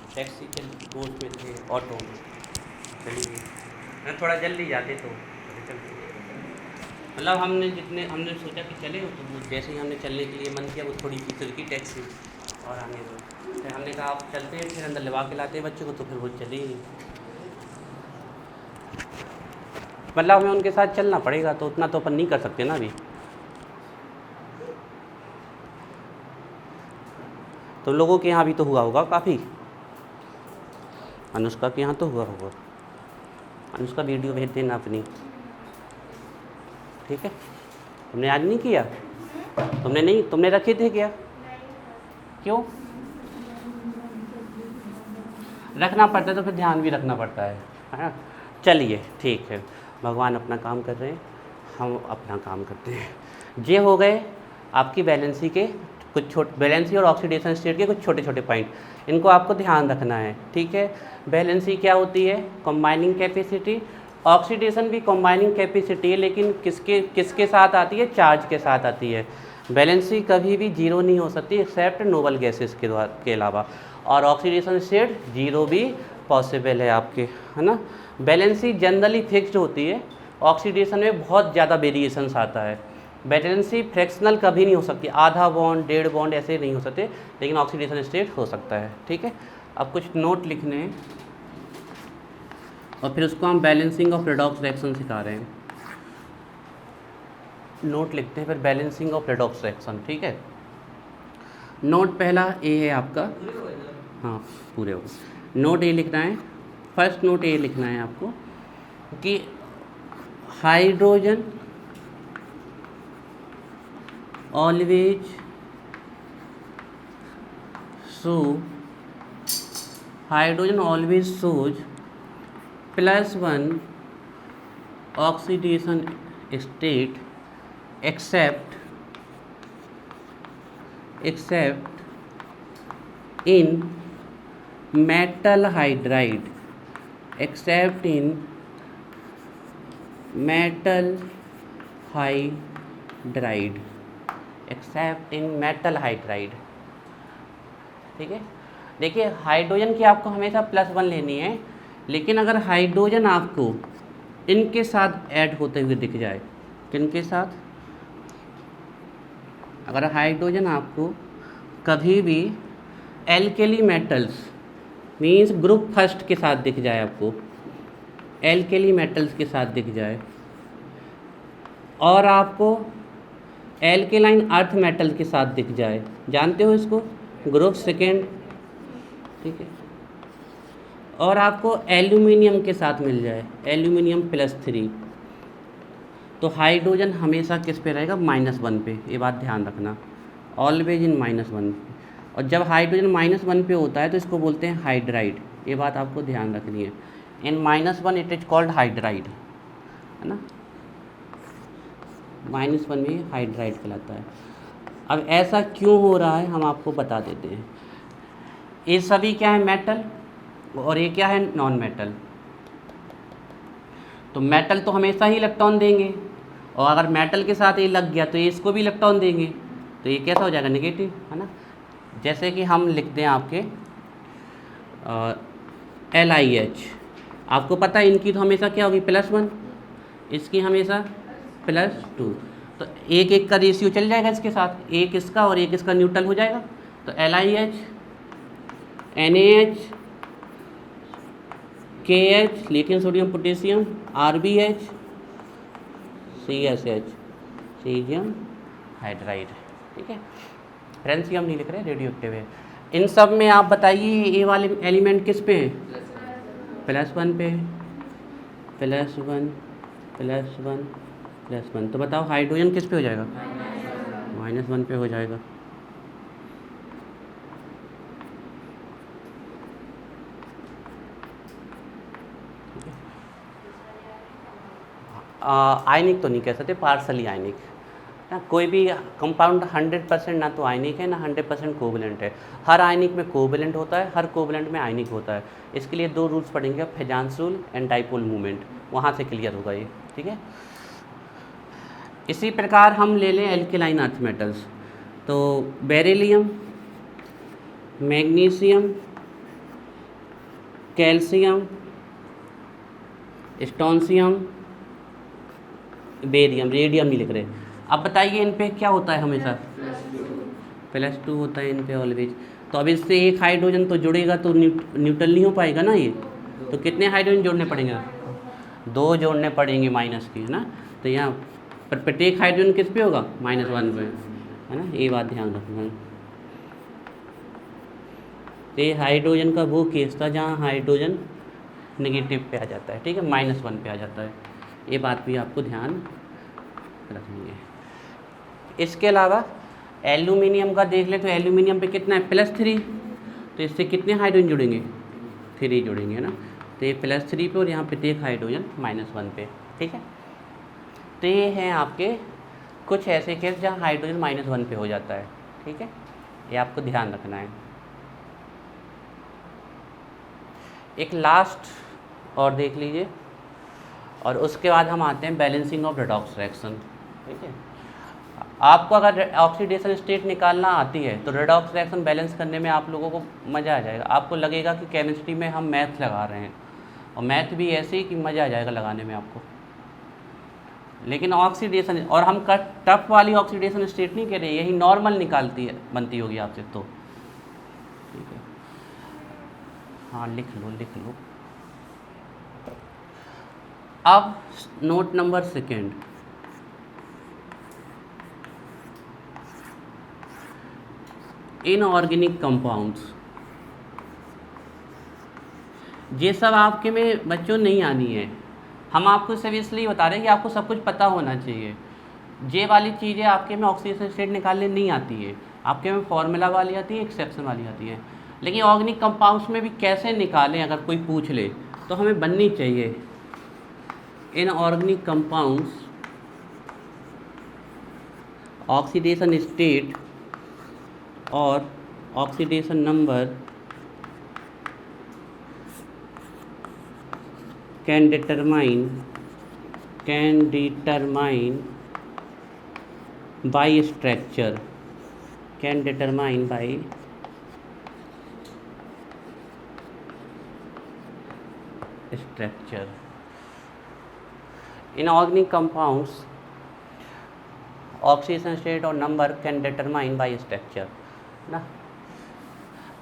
Taxi के course में थे, ऑटो में चली गई। मैं थोड़ा जल्दी जाते तो चलते, मतलब हमने सोचा कि चले, तो वो जैसे ही हमने चलने के लिए मन किया वो थोड़ी सी रुकी टैक्सी और आने दो। फिर हमने कहा आप चलते हैं, फिर अंदर लगा के लाते हैं बच्चे को, तो फिर वो चली गई। मतलब हमें उनके साथ चलना पड़ेगा, तो उतना तो अपन नहीं कर सकते ना अभी। तो लोगों के यहाँ भी तो हुआ होगा काफ़ी, अनुष्का के यहाँ तो हुआ होगा। अनुष्का वीडियो भेज देना अपनी, ठीक है। तुमने आज नहीं किया? तुमने रखे थे क्या? क्यों रखना पड़ता है? तो फिर ध्यान भी रखना पड़ता है ना। चलिए ठीक है, भगवान अपना काम कर रहे हैं, हम अपना काम करते हैं। ये हो गए आपकी बैलेंसी के कुछ बैलेंसी और ऑक्सीडेशन स्टेट के कुछ छोटे छोटे पॉइंट, इनको आपको ध्यान रखना है, ठीक है। बैलेंसी क्या होती है? Combining capacity. ऑक्सीडेशन भी कंबाइनिंग कैपेसिटी है, लेकिन किसके साथ आती है? चार्ज के साथ आती है। बैलेंसी कभी भी जीरो नहीं हो सकती एक्सेप्ट नोबल गैसेस के अलावा, और ऑक्सीडेशन स्टेट जीरो भी पॉसिबल है आपके, है ना। बैलेंसी जनरली फिक्स्ड होती है, ऑक्सीडेशन में बहुत ज़्यादा वेरिएशंस आता है। बैलेंसी फ्रैक्शनल कभी नहीं हो सकती, आधा बॉन्ड 1.5 बॉन्ड ऐसे नहीं हो सकते, लेकिन ऑक्सीडेशन स्टेट हो सकता है, ठीक है। अब कुछ नोट लिखने हैं और फिर उसको हम बैलेंसिंग ऑफ रेडॉक्स रिएक्शन सिखा रहे हैं। नोट लिखते हैं, फिर बैलेंसिंग ऑफ रेडॉक्स रिएक्शन, ठीक है। नोट पहला ए है आपका, हाँ पूरे हो गए। नोट ए लिखना है, फर्स्ट नोट ए लिखना है आपको कि hydrogen always shows +1 oxidation state except in metal hydride, except in metal hydride, except in metal hydride, ठीक है। देखिए हाइड्रोजन की आपको हमेशा +1 लेनी है, लेकिन अगर हाइड्रोजन आपको इनके साथ ऐड होते हुए दिख जाए, किनके साथ? अगर हाइड्रोजन आपको कभी भी alkali metals means group first के साथ दिख जाए, आपको एल्केली मेटल्स के साथ दिख जाए, और आपको एल्केलाइन अर्थ मेटल के साथ दिख जाए, जानते हो इसको, ग्रुप सेकेंड, ठीक है, और आपको एल्यूमिनियम के साथ मिल जाए, एल्यूमिनियम +3, तो हाइड्रोजन हमेशा किस पे रहेगा? -1 पे, ये बात ध्यान रखना, ऑलवेज इन -1 पे। और जब हाइड्रोजन -1 पे होता है तो इसको बोलते हैं हाइड्राइड, ये बात आपको ध्यान रखनी है। इन -1 इट इज कॉल्ड हाइड्राइड, है ना, -1 में हाइड्राइड कहलाता है। अब ऐसा क्यों हो रहा है हम आपको बता देते हैं। ये सभी क्या है? मेटल, और ये क्या है? Non metal. तो मेटल तो हमेशा ही इलेक्ट्रॉन देंगे, और अगर मेटल के साथ ये लग गया तो ये इसको भी इलेक्ट्रॉन देंगे, तो ये कैसा हो जाएगा? नेगेटिव, है ना। जैसे कि हम लिख दें आपके LiH, आपको पता है इनकी तो हमेशा क्या होगी? +1, इसकी हमेशा +2, तो एक एक का रेशियो चल जाएगा इसके साथ, एक इसका और एक इसका न्यूट्रल हो जाएगा। तो LiH, NaH, KH lithium sodium potassium, RbH, CSH caesium hydride, ठीक है। फ्रेंसियम नहीं लिख रहे, रेडियो एक्टिव है। इन सब में आप बताइए ये वाले एलिमेंट किस पे हैं? +1 पे, +1 +1 +1, तो बताओ हाइड्रोजन किस पे हो जाएगा? -1 पे हो जाएगा। आयनिक तो नहीं कह सकते, पार्सली आयनिक ना। कोई भी कंपाउंड 100% ना तो आयनिक है ना 100% कोवलेंट है। हर आयनिक में कोवलेंट होता है, हर कोवलेंट में आयनिक होता है। इसके लिए 2 रूल्स पढ़ेंगे, फेजांस रूल एंड डाइपोल मूवमेंट, वहाँ से क्लियर होगा ये, ठीक है। इसी प्रकार हम ले लें एल्केलाइन अर्थ मेटल्स, तो beryllium, magnesium, calcium, strontium, barium, radium नहीं लिख रहे। अब बताइए इन पे क्या होता है हमेशा, +2 होता है इन पे ऑलवेज। तो अब इससे एक हाइड्रोजन तो जुड़ेगा तो न्यूट्रल नहीं हो पाएगा ना ये, तो कितने हाइड्रोजन जोड़ने पड़ेंगे, 2 जोड़ने पड़ेंगे माइनस की, है ना। तो यहाँ पर प्रत्येक हाइड्रोजन किस पे होगा, -1 पे, है ना। ये बात ध्यान रखना है। तो ये हाइड्रोजन का वो केस था जहाँ हाइड्रोजन नेगेटिव पे आ जाता है, ठीक है, -1 पे आ जाता है। ये बात भी आपको ध्यान रखनी है। इसके अलावा एल्यूमिनियम का देख ले, तो एल्यूमिनियम पे कितना है, +3, तो इससे कितने हाइड्रोजन जुड़ेंगे, 3 जुड़ेंगे, है ना। तो ये +3 पे और यहाँ पे एक हाइड्रोजन -1 पे, ठीक है। तो ये हैं आपके कुछ ऐसे केस जहाँ हाइड्रोजन -1 पे हो जाता है, ठीक है, ये आपको ध्यान रखना है। एक लास्ट और देख लीजिए, और उसके बाद हम आते हैं बैलेंसिंग ऑफ रेडॉक्स रिएक्शन, ठीक है। आपको अगर ऑक्सीडेशन स्टेट निकालना आती है तो रेडॉक्स रिएक्शन बैलेंस करने में आप लोगों को मज़ा आ जाएगा। आपको लगेगा कि केमिस्ट्री में हम मैथ लगा रहे हैं, और मैथ भी ऐसे ही कि मज़ा आ जाएगा लगाने में आपको। लेकिन ऑक्सीडेशन, और हम टफ वाली ऑक्सीडेशन स्टेट नहीं कह रहे, यही नॉर्मल निकालती है, बनती होगी आपसे, तो ठीक है। हाँ लिख लो। अब नोट नंबर 2, इनऑर्गेनिक कंपाउंड्स। ये सब आपके में बच्चों नहीं आनी है, हम आपको सब इसलिए बता रहे हैं कि आपको सब कुछ पता होना चाहिए। ये वाली चीज़ें आपके में ऑक्सीडेशन स्टेट निकालने नहीं आती है, आपके में फॉर्मूला वाली आती है, एक्सेप्शन वाली आती है। लेकिन ऑर्गेनिक कंपाउंड्स में भी कैसे निकालें, अगर कोई पूछ ले तो हमें बननी चाहिए इनऑर्गेनिक कंपाउंड्स ऑक्सीडेशन स्टेट और oxidation number can determine by structure, can determine by structure। inorganic compounds oxidation state और number can determine by structure ना।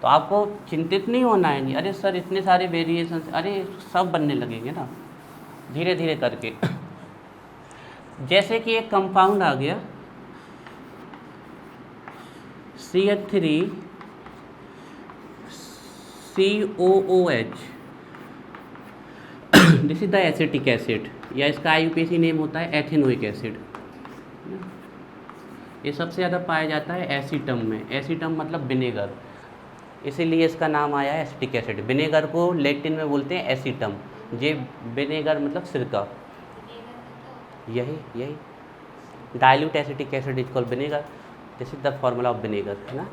तो आपको चिंतित नहीं होना है, अरे सर इतने सारे वेरिएशन, अरे सब बनने लगेंगे ना धीरे धीरे करके। जैसे कि एक कंपाउंड आ गया CH3COOH, this is the acetic acid, या इसका IUPAC नेम होता है एथेनोइक एसिड। ये सबसे ज़्यादा पाया जाता है एसीटम में, एसीटम मतलब विनेगर, इसीलिए इसका नाम आया है एसिटिक एसिड। विनेगर को लैटिन में बोलते हैं एसीटम, ये विनेगर मतलब सिरका, यही dilute acetic acid is called vinegar, this is the formula of vinegar, है ना।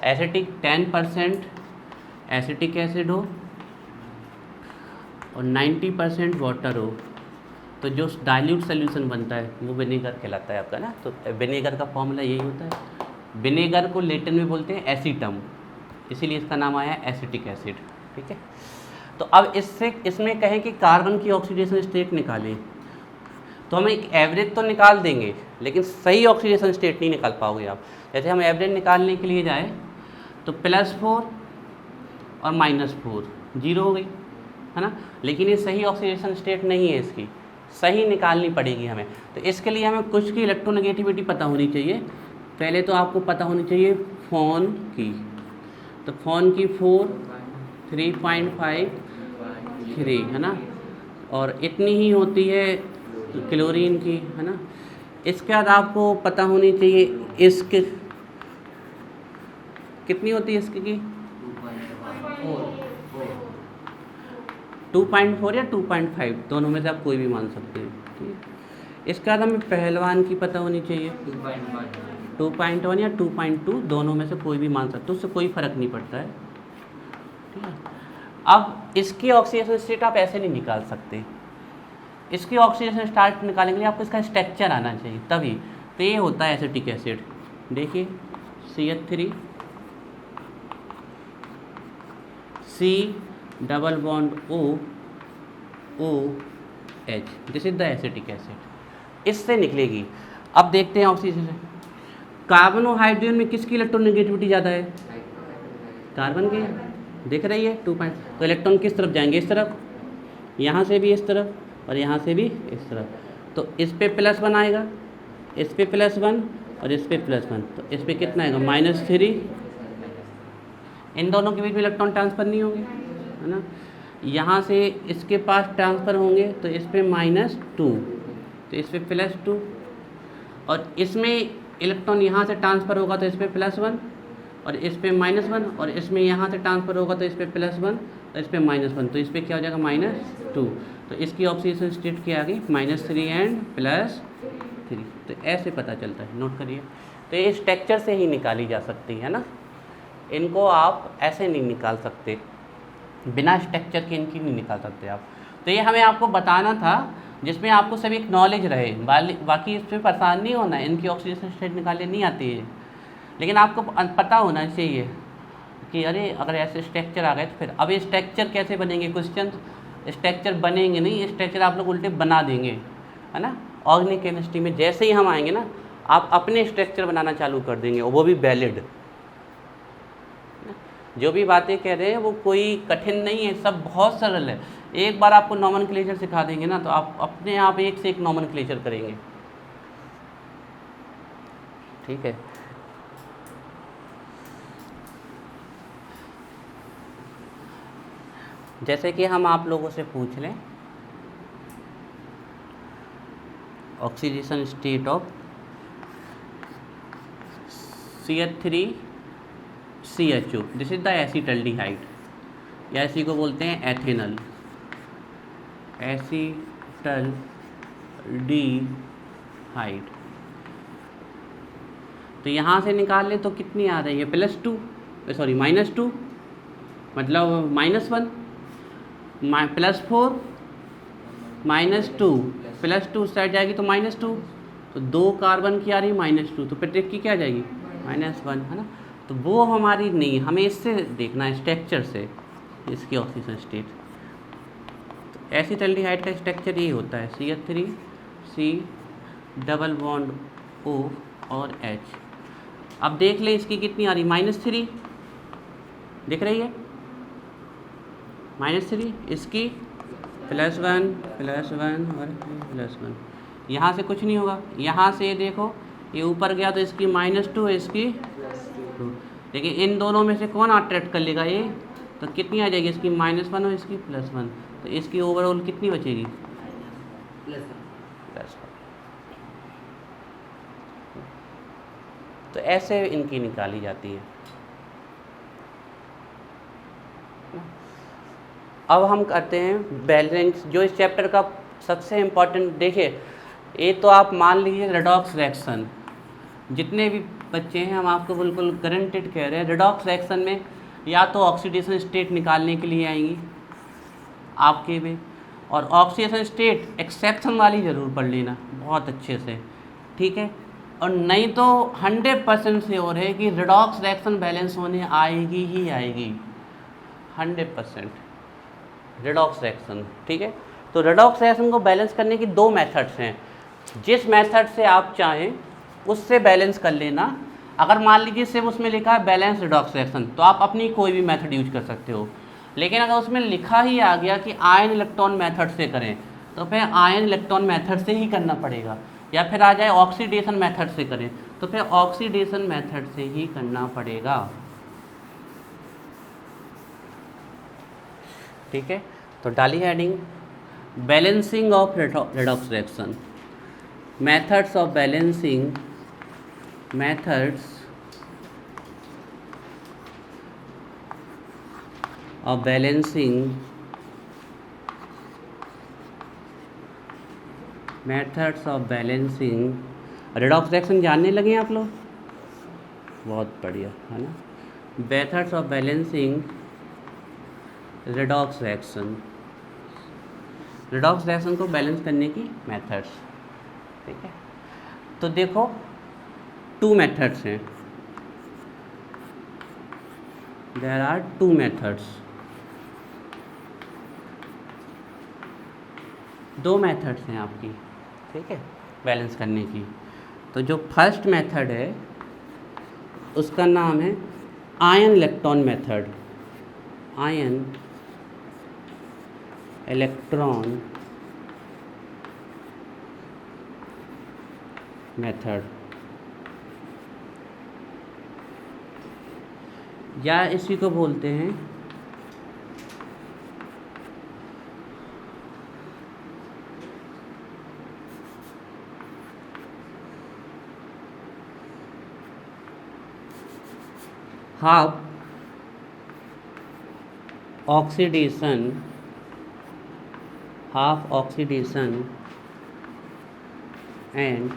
एसिटिक 10% एसिटिक एसिड हो और 90% वाटर हो, तो जो डाइल्यूट सोल्यूशन बनता है वो विनेगर कहलाता है आपका ना। तो विनेगर का फॉर्मूला यही होता है। विनेगर को लैटिन में बोलते हैं एसीटम, इसीलिए इसका नाम आया है एसिटिक एसिड, ठीक है। तो अब इसमें कहें कि कार्बन की ऑक्सीडेशन स्टेट निकालें, तो हम एक एवरेज तो निकाल देंगे, लेकिन सही ऑक्सीडेशन स्टेट नहीं निकाल पाओगे आप। जैसे हम एवरेज निकालने के लिए जाए तो +4 और -4 0 हो गई, है ना। लेकिन ये सही ऑक्सीडेशन स्टेट नहीं है, इसकी सही निकालनी पड़ेगी हमें। तो इसके लिए हमें कुछ की इलेक्ट्रोनेगेटिविटी पता होनी चाहिए। पहले तो आपको पता होनी चाहिए फोन की, तो फोन की 4 3.53 है ना, और इतनी ही होती है क्लोरीन की, है ना। इसके बाद आपको पता होनी चाहिए इसके कितनी होती है, इसकी 2.4 या 2.5, दोनों में से आप कोई भी मान सकते हैं, ठीक है। इसके बाद हमें पहलवान की पता होनी चाहिए 2.1 या 2.2, दोनों में से कोई भी मान सकते हो, उससे कोई फ़र्क नहीं पड़ता है, ठीक है। अब इसकी ऑक्सीडेशन स्टेट आप ऐसे नहीं निकाल सकते, इसकी ऑक्सीडेशन स्टेट निकालने के लिए आपको इसका स्ट्रक्चर आना चाहिए तभी। तो ये होता है एसिटिक एसिड, देखिए CH3 double bond O H, this is the acetic acid, इससे निकलेगी। अब देखते हैं ऑक्सीजन से, कार्बन और हाइड्रोजन में किसकी इलेक्ट्रोनेगेटिविटी ज़्यादा है? कार्बन की, दिख रही है 2 पॉइंट। तो इलेक्ट्रॉन किस तरफ जाएंगे? इस तरफ, यहाँ से भी इस तरफ और यहाँ से भी इस तरफ। तो इस पे +1 आएगा, इस पे +1 और इस पे +1, तो इस पे कितना आएगा? -3। इन दोनों के बीच में इलेक्ट्रॉन ट्रांसफ़र नहीं होंगे, है ना। यहाँ से इसके पास ट्रांसफ़र होंगे तो इस पे -2, तो इस पे +2, और इसमें इलेक्ट्रॉन यहाँ से ट्रांसफ़र होगा तो इस पे +1 और इस पे -1, और इसमें यहाँ से ट्रांसफ़र होगा तो इस पे +1 तो इस पे -1, तो इस पे क्या हो जाएगा? -2। तो इसकी ऑक्सीजन स्टेट क्या आ गई? -3 एंड +3। तो ऐसे पता चलता है, नोट करिए। तो ये स्ट्रक्चर से ही निकाली जा सकती है ना, इनको आप ऐसे नहीं निकाल सकते, बिना स्ट्रक्चर के इनकी नहीं निकाल सकते आप। तो ये हमें आपको बताना था, जिसमें आपको सभी एक नॉलेज रहे, बाकी इसमें परेशान नहीं होना है। इनकी ऑक्सीजन स्टेट निकालने नहीं आती है, लेकिन आपको पता होना चाहिए कि अरे अगर ऐसे स्ट्रक्चर आ गए तो फिर अब ये स्ट्रक्चर कैसे बनेंगे? क्वेश्चन स्ट्रक्चर बनेंगे नहीं, स्ट्रक्चर आप लोग उल्टे बना देंगे, है ना। ऑर्गेनिक केमिस्ट्री में जैसे ही हम आएंगे ना, आप अपने स्ट्रक्चर बनाना चालू कर देंगे, और वो भी वैलिड। जो भी बातें कह रहे हैं वो कोई कठिन नहीं है, सब बहुत सरल है। एक बार आपको नॉमेनक्लेचर सिखा देंगे ना, तो आप अपने आप एक से एक नॉमेनक्लेचर करेंगे, ठीक है। जैसे कि हम आप लोगों से पूछ लें, oxidation state of CH3CHO, this is the acetaldehyde, या इसी को बोलते हैं एथेनल, एसिटल्डिहाइड। तो यहाँ से निकाल ले तो कितनी आ रही है? +2, सॉरी -2, मतलब -1, +4 -2 +2 साइड जाएगी तो -2, तो 2 कार्बन की आ रही -2, तो पेट्रिक की क्या जाएगी? -1, है ना। तो वो हमारी नहीं, हमें इससे देखना है, स्ट्रक्चर से, इसकी ऑक्सीजन स्टेट। तो एसिटल्डिहाइड का स्ट्रक्चर ये होता है, CH3C डबल बॉन्ड O और H। अब देख ले इसकी कितनी आ रही? -3 दिख रही है, -3, इसकी +1 और +1। यहाँ से कुछ नहीं होगा, यहाँ से देखो ये ऊपर गया तो इसकी -2, इसकी 2, लेकिन इन दोनों में से कौन अट्रैक्ट कर लेगा? ये, तो कितनी आ जाएगी? इसकी -1 और इसकी +1, तो इसकी ओवरऑल कितनी बचेगी? +1। तो ऐसे इनकी निकाली जाती है। अब हम करते हैं बैलेंस, जो इस चैप्टर का सबसे इम्पोर्टेंट। देखिए, ये तो आप मान लीजिए रेडॉक्स रिएक्शन, जितने भी बच्चे हैं हम आपको बिल्कुल गारंटेड कह रहे हैं, रेडॉक्स रिएक्शन में या तो ऑक्सीडेशन स्टेट निकालने के लिए आएंगी आपके में, और ऑक्सीडेशन स्टेट एक्सेप्शन वाली ज़रूर पढ़ लेना बहुत अच्छे से, ठीक है। और नहीं तो 100% श्योर है कि रेडॉक्स रिएक्शन बैलेंस होने आएगी ही आएगी, 100% रेडॉक्स रिएक्शन, ठीक है। तो रेडॉक्स रिएक्शन को बैलेंस करने की 2 मेथड्स हैं, जिस मेथड से आप चाहें उससे बैलेंस कर लेना। अगर मान लीजिए सिर्फ उसमें लिखा है बैलेंस रेडॉक्स रिएक्शन, तो आप अपनी कोई भी मेथड यूज कर सकते हो, लेकिन अगर उसमें लिखा ही आ गया कि आयन इलेक्ट्रॉन मेथड से करें, तो फिर आयन इलेक्ट्रॉन मेथड से ही करना पड़ेगा, या फिर आ जाए ऑक्सीडेशन मेथड से करें, तो फिर ऑक्सीडेशन मेथड से ही करना पड़ेगा, ठीक है। तो डाली heading, balancing of redox reaction, methods of balancing, methods of balancing, methods of balancing redox reaction. जानने लगे आप लोग? बहुत बढ़िया, है ना। Methods of balancing redox reaction, redox reaction को बैलेंस करने की मेथड्स, ठीक है। तो देखो 2 मेथड्स हैं, देयर आर 2 मेथड्स। दो मेथड्स हैं आपकी, ठीक है, बैलेंस करने की। तो जो फर्स्ट मेथड है उसका नाम है ion electron method, ion electron method, या इसी को बोलते हैं half oxidation, half oxidation and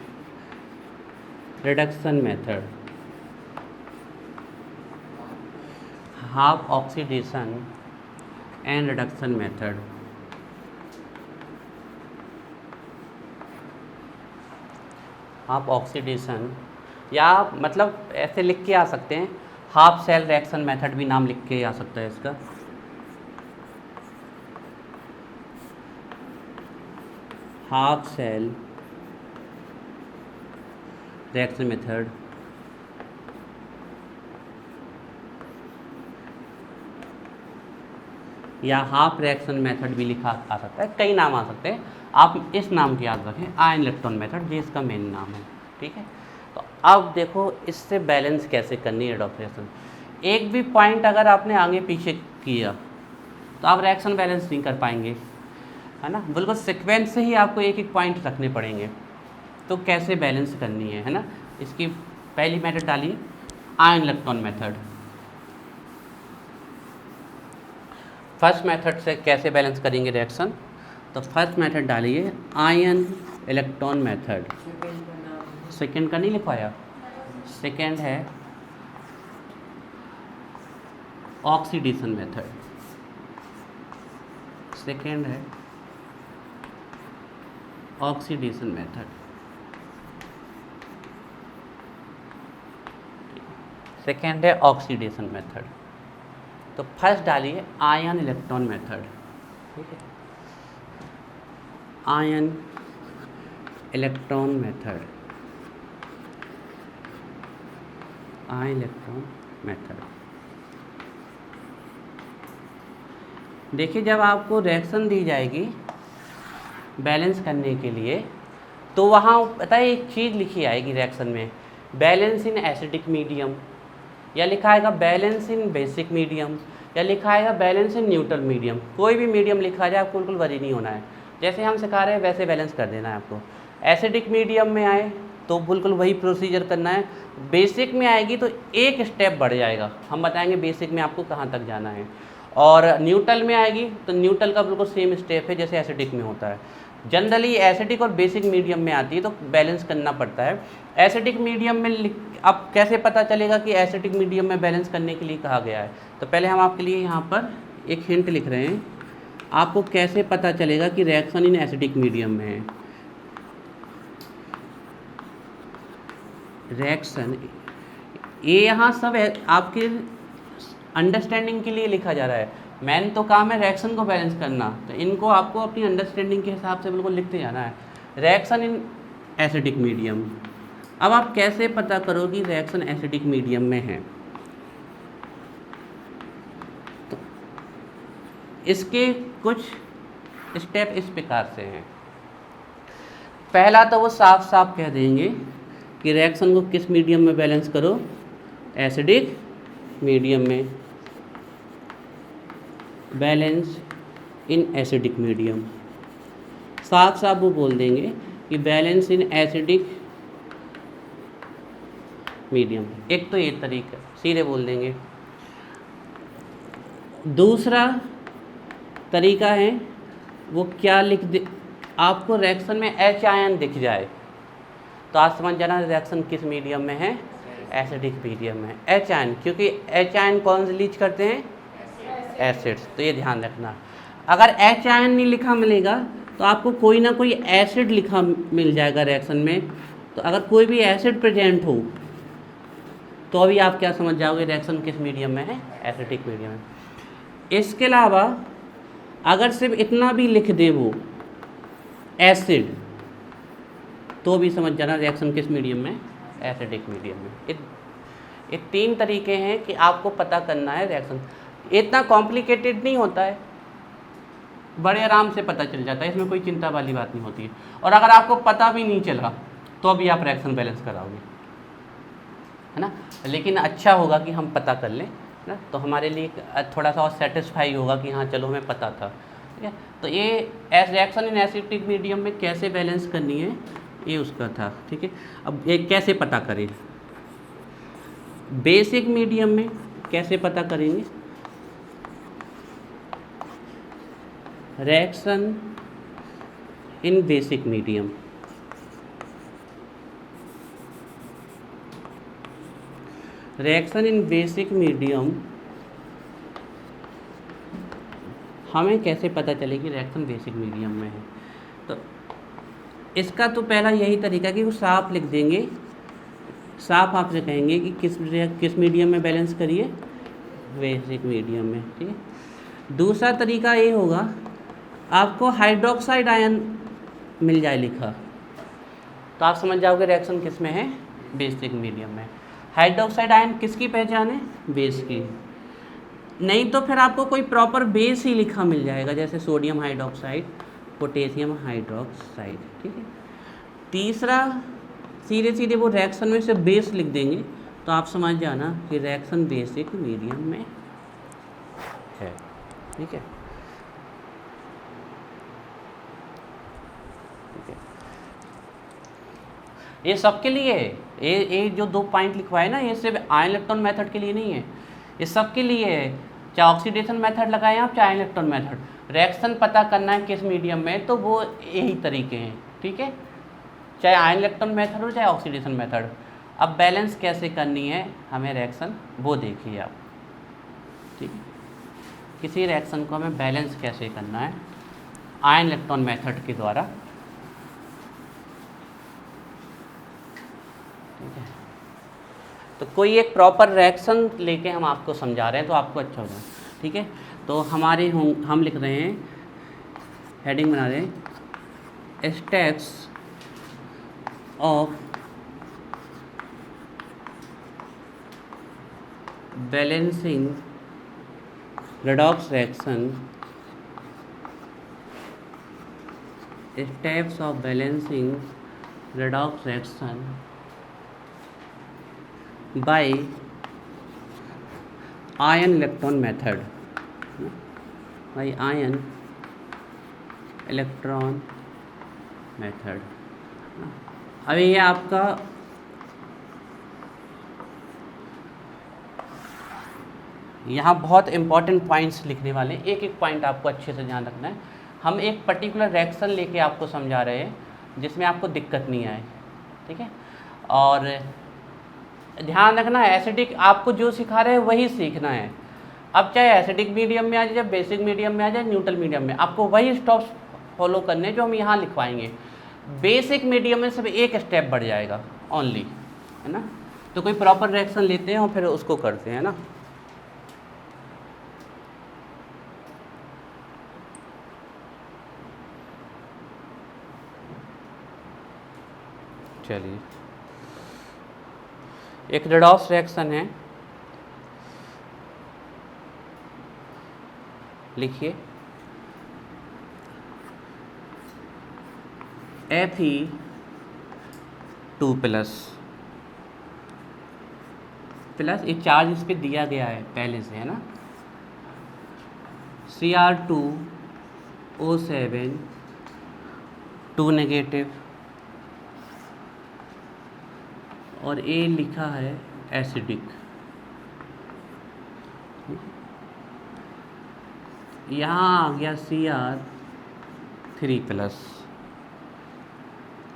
reduction method, half oxidation and reduction method. Half oxidation, या मतलब ऐसे लिख के आ सकते हैं, हाफ सेल रिएक्शन मेथड भी नाम लिख के आ सकता है इसका। हाफ सेल रिएक्शन मेथड, या हाफ रिएक्शन मेथड भी लिखा आ सकता है, कई नाम आ सकते हैं, आप इस नाम की याद रखें, आयन इलेक्ट्रॉन मेथड, ये इसका मेन नाम है, ठीक है। तो अब देखो इससे बैलेंस कैसे करनी है ऑपरेशन। एक भी पॉइंट अगर आपने आगे पीछे किया तो आप रिएक्शन बैलेंस नहीं कर पाएंगे, है ना, बिल्कुल सीक्वेंस से ही आपको एक एक पॉइंट रखने पड़ेंगे। तो कैसे बैलेंस करनी है ना, इसकी पहली मेथड डालिए ion electron method. First method से कैसे बैलेंस करेंगे रिएक्शन, तो फर्स्ट मेथड डालिए आयन इलेक्ट्रॉन मेथड। सेकेंड का नहीं लिखवाया, सेकेंड है ऑक्सीडेशन मेथड, सेकेंड है ऑक्सीडेशन मेथड, सेकेंड है ऑक्सीडेशन मेथड। तो फर्स्ट डालिए आयन इलेक्ट्रॉन मेथड, ठीक है, ion electron method, ion electron method. देखिए जब आपको रिएक्शन दी जाएगी बैलेंस करने के लिए, तो वहाँ पता है एक चीज़ लिखी आएगी रिएक्शन में, बैलेंस इन एसिडिक मीडियम, या लिखा आएगा बैलेंस इन बेसिक मीडियम, या लिखा आएगा बैलेंस इन न्यूट्रल मीडियम। कोई भी मीडियम लिखा जाए आपको बिल्कुल वरी नहीं होना है, जैसे हम सिखा रहे हैं वैसे बैलेंस कर देना है आपको। एसिडिक मीडियम में आए तो बिल्कुल वही प्रोसीजर करना है, बेसिक में आएगी तो एक स्टेप बढ़ जाएगा, हम बताएंगे बेसिक में आपको कहाँ तक जाना है, और न्यूट्रल में आएगी तो न्यूट्रल का बिल्कुल सेम स्टेप है जैसे एसिडिक में होता है। जनरली एसिडिक और बेसिक मीडियम में आती है तो बैलेंस करना पड़ता है। एसिडिक मीडियम में अब कैसे पता चलेगा कि एसिडिक मीडियम में बैलेंस करने के लिए कहा गया है, तो पहले हम आपके लिए यहाँ पर एक हिंट लिख रहे हैं, आपको कैसे पता चलेगा कि रिएक्शन इन एसिडिक मीडियम में है। रिएक्शन ये यहाँ सब आपके अंडरस्टैंडिंग के लिए लिखा जा रहा है, मेन तो काम है रिएक्शन को बैलेंस करना, तो इनको आपको अपनी अंडरस्टैंडिंग के हिसाब से बिल्कुल लिखते जाना है। रिएक्शन इन एसिडिक मीडियम, अब आप कैसे पता करो कि रिएक्शन एसिडिक मीडियम में है, तो इसके कुछ स्टेप इस प्रकार से हैं। पहला तो वो साफ साफ कह देंगे कि रिएक्शन को किस मीडियम में बैलेंस करो, एसिडिक मीडियम में, बैलेंस इन एसिडिक मीडियम। साफ साफ वो बोल देंगे कि बैलेंस इन एसिडिक मीडियम, एक तो ये तरीका सीधे बोल देंगे। दूसरा तरीका है वो क्या लिख दे, आपको रिएक्शन में H आयन दिख जाए तो आप समझ जाना रिएक्शन किस मीडियम में है, एसिडिक मीडियम में। H आयन, क्योंकि H आयन कौन से लीच करते हैं, एसिड्स, तो ये ध्यान रखना। अगर H आयन नहीं लिखा मिलेगा तो आपको कोई ना कोई एसिड लिखा मिल जाएगा रिएक्शन में, तो अगर कोई भी एसिड प्रेजेंट हो तो अभी आप क्या समझ जाओगे रिएक्शन किस मीडियम में है, एसिडिक मीडियम में। इसके अलावा अगर सिर्फ इतना भी लिख दे वो एसिड, तो भी समझ जाना रिएक्शन किस मीडियम में, एसिडिक मीडियम में। ये 3 तरीके हैं कि आपको पता करना है रिएक्शन। इतना कॉम्प्लिकेटेड नहीं होता है, बड़े आराम से पता चल जाता है, इसमें कोई चिंता वाली बात नहीं होती है। और अगर आपको पता भी नहीं चला तो भी आप रिएक्शन बैलेंस कराओगे, है ना। लेकिन अच्छा होगा कि हम पता कर लें ना, तो हमारे लिए थोड़ा सा और सेटिस्फाई होगा कि हाँ चलो हमें पता था, ठीक है। तो ये रिएक्शन इन एसिडिक मीडियम में कैसे बैलेंस करनी है ये उसका था, ठीक है। अब ये कैसे पता करें, बेसिक मीडियम में कैसे पता करेंगे, reaction in basic medium, reaction in basic medium हमें कैसे पता चले कि रिएक्शन बेसिक मीडियम में है। तो इसका तो पहला यही तरीका कि वो साफ लिख देंगे, साफ आपसे कहेंगे कि किस मीडियम में बैलेंस करिए, बेसिक मीडियम में, ठीक है। दूसरा तरीका ये होगा, आपको हाइड्रोक्साइड आयन मिल जाए लिखा, तो आप समझ जाओगे रिएक्शन किस में है, बेसिक मीडियम में। हाइड्रोक्साइड आयन किसकी पहचान है, बेस की। नहीं तो फिर आपको कोई प्रॉपर बेस ही लिखा मिल जाएगा, जैसे सोडियम हाइड्रोक्साइड, पोटेशियम हाइड्रोक्साइड, ठीक है। तीसरा सीधे सीधे वो रिएक्शन में से बेस लिख देंगे, तो आप समझ जाना कि रिएक्शन बेसिक मीडियम में है, ठीक है। ये सबके लिए है, ये जो 2 पॉइंट लिखवाए ना, ये सिर्फ आयन इलेक्ट्रॉन मेथड के लिए नहीं है, ये सबके लिए है। चाहे ऑक्सीडेशन मेथड लगाएं आप, चाहे आयन इलेक्ट्रॉन मेथड, रिएक्शन पता करना है किस मीडियम में, तो वो यही तरीके हैं, ठीक है। चाहे आयन इलेक्ट्रॉन मेथड हो, चाहे ऑक्सीडेशन मेथड। अब बैलेंस कैसे करनी है हमें रिएक्शन, वो देखिए आप, ठीक है। किसी रिएक्शन को हमें बैलेंस कैसे करना है आयन इलेक्ट्रॉन मेथड के द्वारा, ठीक है। तो कोई एक प्रॉपर रिएक्शन लेके हम आपको समझा रहे हैं तो आपको अच्छा होगा, ठीक है। तो हमारे हम लिख रहे हैं, हेडिंग बना रहे हैं, steps of balancing redox reaction, steps of balancing redox reaction by ion electron method, by ion electron method। अभी ये आपका यहाँ बहुत इंपॉर्टेंट पॉइंट्स लिखने वाले हैं, एक एक पॉइंट आपको अच्छे से ध्यान रखना है। हम एक पर्टिकुलर रिएक्शन लेके आपको समझा रहे हैं जिसमें आपको दिक्कत नहीं आए, ठीक है। और ध्यान रखना है, एसिडिक आपको जो सिखा रहे हैं वही सीखना है। अब चाहे एसिडिक मीडियम में आ जाए, बेसिक मीडियम में आ जाए, न्यूट्रल मीडियम में, आपको वही स्टेप्स फॉलो करने जो हम यहाँ लिखवाएंगे। बेसिक मीडियम में सिर्फ एक स्टेप बढ़ जाएगा ओनली, है ना। तो कोई प्रॉपर रिएक्शन लेते हैं और फिर उसको करते हैं ना। चलिए, एक रेडॉक्स रिएक्शन है, लिखिए Fe2 प्लस ये चार्ज इस पे दिया गया है पहले से, है ना। Cr2O7 2 नेगेटिव, और ए लिखा है एसिडिक। यहाँ आ गया Cr3 प्लस,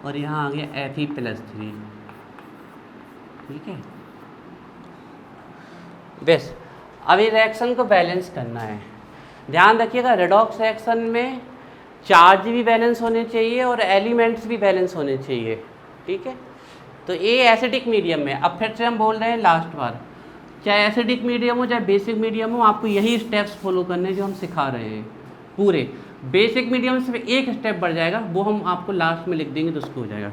और यहाँ आ गया Fe+3, ठीक है। बस अभी रिएक्शन को बैलेंस करना है। ध्यान रखिएगा, रेडॉक्स रिएक्शन में चार्ज भी बैलेंस होने चाहिए और एलिमेंट्स भी बैलेंस होने चाहिए, ठीक है। तो ये एसिडिक मीडियम में, अब फिर से हम बोल रहे हैं लास्ट बार, चाहे एसिडिक मीडियम हो चाहे बेसिक मीडियम हो, आपको यही स्टेप्स फॉलो करने जो हम सिखा रहे हैं, पूरे। बेसिक मीडियम से एक स्टेप बढ़ जाएगा, वो हम आपको लास्ट में लिख देंगे तो उसको हो जाएगा।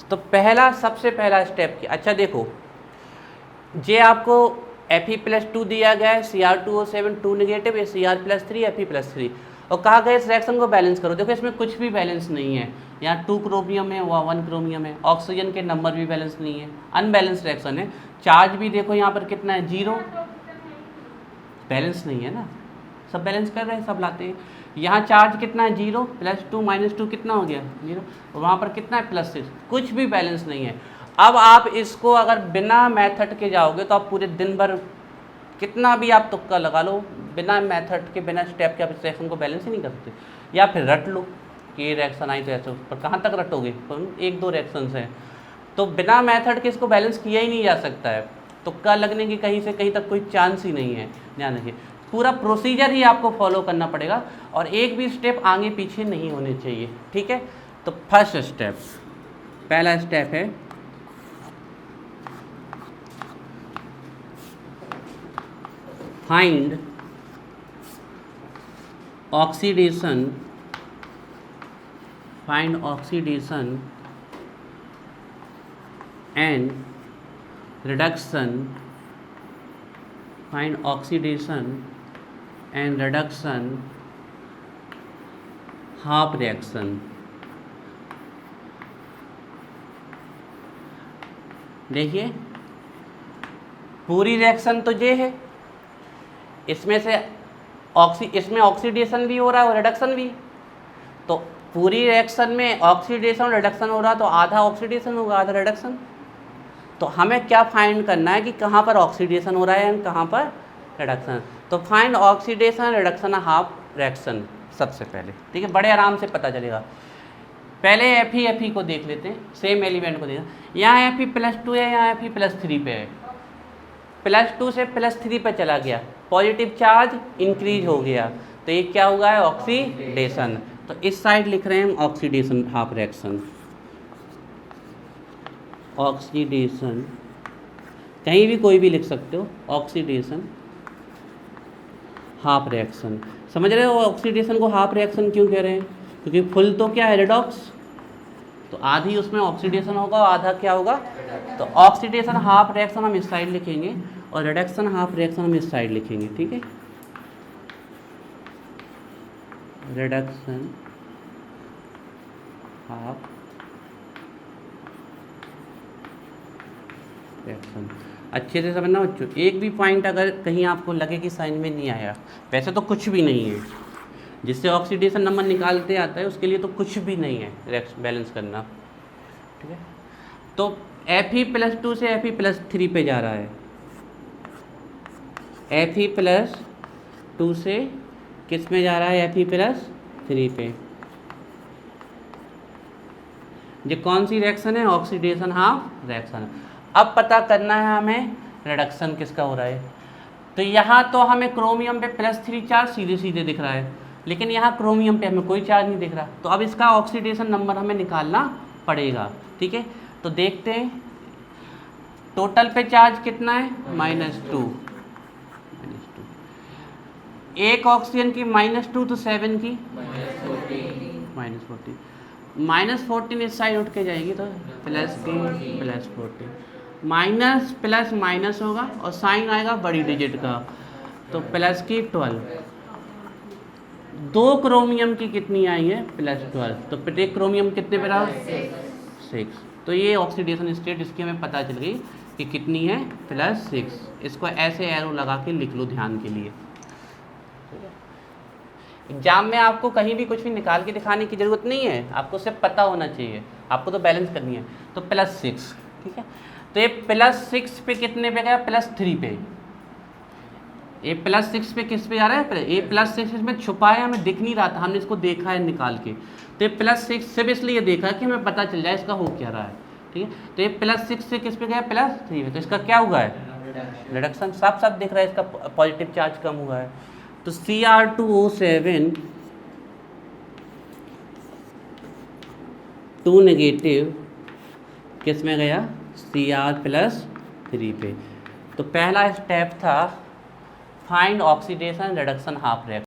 तो पहला, सबसे पहला स्टेप क्या, अच्छा देखो, जे आपको Fe+2 दिया गया है, Cr2O7 2 नेगेटिव, Cr+3 Fe+3, और कहा गया इस रिएक्शन को बैलेंस करो। देखो इसमें कुछ भी बैलेंस नहीं है, यहाँ 2 क्रोमियम है, वहाँ 1 क्रोमियम है, ऑक्सीजन के नंबर भी बैलेंस नहीं है, अनबैलेंस रिएक्शन है। चार्ज भी देखो यहाँ पर कितना है, 0, बैलेंस नहीं है ना, सब बैलेंस कर रहे हैं, सब लाते हैं। यहाँ चार्ज कितना है, 0, +2 -2 कितना हो गया, 0, और वहाँ पर कितना है, +6, कुछ भी बैलेंस नहीं है। अब आप इसको अगर बिना मेथड के जाओगे तो आप पूरे दिन भर कितना भी आप तुक्का लगा लो, बिना मेथड के, बिना स्टेप के आप इस रिएक्शन को बैलेंस ही नहीं कर सकते। या फिर रट लो कि ये रिएक्शन आई तो ऐसे, पर कहाँ तक रटोगे, 1-2 रिएक्शंस हैं, तो बिना मेथड के इसको बैलेंस किया ही नहीं जा सकता है। तुक्का लगने की कहीं से कहीं तक कोई चांस ही नहीं है। ध्यान रखिए, पूरा प्रोसीजर ही आपको फॉलो करना पड़ेगा और एक भी स्टेप आगे पीछे नहीं होने चाहिए, ठीक है। तो फर्स्ट स्टेप, पहला स्टेप है find oxidation, find oxidation and reduction, find oxidation and reduction half reaction. देखिए पूरी रिएक्शन तो ये है, इसमें से इसमें ऑक्सीडेशन भी हो रहा है और रिडक्शन भी। तो पूरी रिएक्शन में ऑक्सीडेशन और रिडक्शन हो रहा है, तो आधा ऑक्सीडेशन होगा, आधा रिडक्शन। तो हमें क्या फाइंड करना है कि कहाँ पर ऑक्सीडेशन हो रहा है एंड कहाँ पर रिडक्शन। तो find oxidation reduction half reaction सबसे पहले, ठीक है, बड़े आराम से पता चलेगा। पहले Fe को देख लेते हैं, सेम एलिमेंट को देखना। यहाँ Fe+2 है, यहाँ Fe+3 पे है, +2 से +3 पे चला गया, पॉजिटिव चार्ज इंक्रीज हो गया, तो ये क्या होगा है, ऑक्सीडेशन। तो इस साइड लिख रहे हैं हम ऑक्सीडेशन हाफ रिएक्शन, ऑक्सीडेशन, कहीं भी कोई भी लिख सकते हो, ऑक्सीडेशन हाफ रिएक्शन। समझ रहे हो ऑक्सीडेशन को हाफ रिएक्शन क्यों कह रहे हैं, क्योंकि फुल तो क्या है, रिडॉक्स, तो आधी उसमें ऑक्सीडेशन होगा और आधा क्या होगा, तो ऑक्सीडेशन हाफ रिएक्शन हम इस साइड लिखेंगे और रिडक्शन हाफ रिएक्शन हम इस साइड लिखेंगे, ठीक है। रिडक्शन हाफ रिएक्शन, अच्छे से समझना बच्चों। एक भी पॉइंट अगर कहीं आपको लगे कि साइन में नहीं आया, वैसे तो कुछ भी नहीं है, जिससे ऑक्सीडेशन नंबर निकालते आता है उसके लिए तो कुछ भी नहीं है बैलेंस करना, ठीक है। तो Fe+2 से Fe+3 पे जा रहा है, Fe+2 से किस में जा रहा है, Fe+3 पे। ये कौन सी रिएक्शन है, ऑक्सीडेशन हाफ रिएक्शन। अब पता करना है हमें रिडक्शन किसका हो रहा है। तो यहाँ तो हमें क्रोमियम पे +3 चार्ज सीधे सीधे दिख रहा है, लेकिन यहाँ क्रोमियम पे हमें कोई चार्ज नहीं दिख रहा, तो अब इसका ऑक्सीडेशन नंबर हमें निकालना पड़ेगा, ठीक है। तो देखते हैं टोटल पे चार्ज कितना है, -2, एक ऑक्सीजन की -2 तो 7 की -14 इस साइड उठ के जाएगी तो +14 माइनस प्लस माइनस होगा और साइन आएगा बड़ी डिजिट का, तो +12। 2 क्रोमियम की कितनी आई है, +12, तो प्रत्येक क्रोमियम कितने पे रहा, 6। तो ये ऑक्सीडेशन स्टेट इसकी हमें पता चल गई कि कितनी है, +6। इसको ऐसे एरो लगा के लिख लो ध्यान के लिए। एग्जाम में आपको कहीं भी कुछ भी निकाल के दिखाने की ज़रूरत नहीं है, आपको सिर्फ पता होना चाहिए, आपको तो बैलेंस करनी है। तो +6, ठीक है। तो ये +6 पे कितने पे गया, +3 पे। ये +6 पे किस पे जा रहा है, ये +6 इसमें छुपा है, हमें दिख नहीं रहा था, हमने इसको देखा है निकाल के। तो ये +6 सिर्फ इसलिए देखा कि हमें पता चल जाए इसका हो क्या रहा है, ठीक है। तो ये +6 से किस पे गया, +3 पे, तो इसका क्या हुआ है, रिडक्शन। साफ साफ दिख रहा है इसका पॉजिटिव चार्ज कम हुआ है। तो Cr2O7 2 नेगेटिव किस में गया, Cr+3 पे। तो पहला स्टेप था find oxidation reduction half reaction.